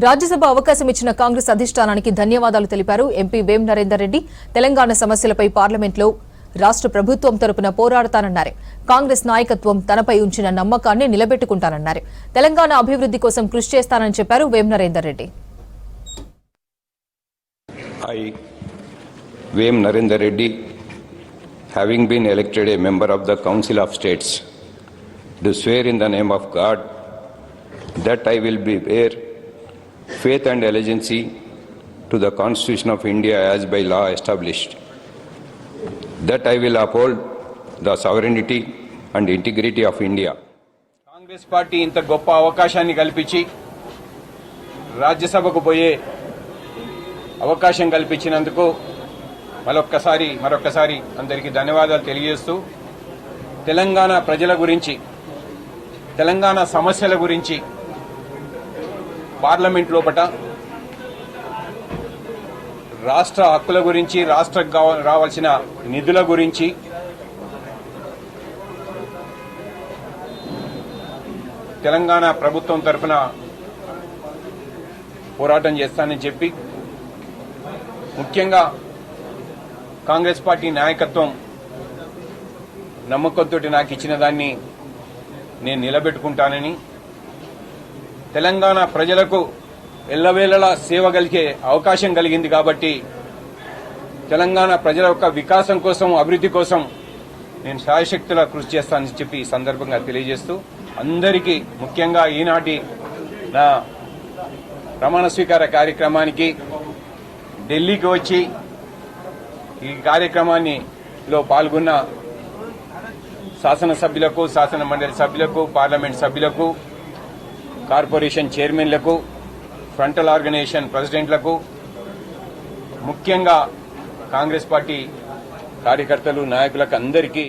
రాజ్యసభ అవకాశం ఇచ్చిన కాంగ్రెస్ అధిష్టానానికి ధన్యవాదాలు తెలిపారు ఎంపీ వేం నరేందర్ రెడ్డి. తెలంగాణ సమస్యలపై పార్లమెంట్లో రాష్ట్ర ప్రభుత్వం తరపున పోరాడతానన్నారు. కాంగ్రెస్ నాయకత్వం తనపై ఉంచిన నమ్మకాన్ని నిలబెట్టుకుంటానన్నారు. తెలంగాణ అభివృద్ధి కోసం కృషి చేస్తానని చెప్పారు Vem Narender Reddy. Vem Narendra Reddy, having been elected a member of the Council of States, do swear in the name of God that I will bear faith and allegiance to the Constitution of India as by law established, that I will uphold the sovereignty and integrity of India. Congress party ఇంత గొప్ప అవకాశాన్ని కల్పించి రాజ్యసభకు పోయే అవకాశం కల్పించినందుకు మరొక్కసారి అందరికీ ధన్యవాదాలు తెలియజేస్తూ తెలంగాణ ప్రజల గురించి, తెలంగాణ సమస్యల గురించి పార్లమెంట్ లోపట రాష్ట్ర హక్కుల గురించి, రాష్ట్రకు రావాల్సిన నిధుల గురించి తెలంగాణ ప్రభుత్వం తరఫున పోరాటం చేస్తానని చెప్పి, ముఖ్యంగా కాంగ్రెస్ పార్టీ నాయకత్వం నమ్మకంతో నాకు ఇచ్చిన దాన్ని నేను నిలబెట్టుకుంటానని, తెలంగాణ ప్రజలకు ఎల్లవేళలా సేవ కలిగే అవకాశం కలిగింది కాబట్టి తెలంగాణ ప్రజల యొక్క వికాసం కోసం, అభివృద్ధి కోసం నేను శాయశక్తులా కృషి చేస్తానని చెప్పి ఈ సందర్భంగా తెలియజేస్తూ, అందరికీ ముఖ్యంగా ఈనాటి నా ప్రమాణ స్వీకార కార్యక్రమానికి ఢిల్లీకి వచ్చి ఈ కార్యక్రమాల్లో పాల్గొన్న శాసనసభ్యులకు, శాసన మండలి సభ్యులకు, పార్లమెంట్ సభ్యులకు, కార్పొరేషన్ చైర్మన్లకు, ఫ్రంటల్ ఆర్గనైజేషన్ ప్రెసిడెంట్లకు, ముఖ్యంగా కాంగ్రెస్ పార్టీ కార్యకర్తలు, నాయకులకు అందరికీ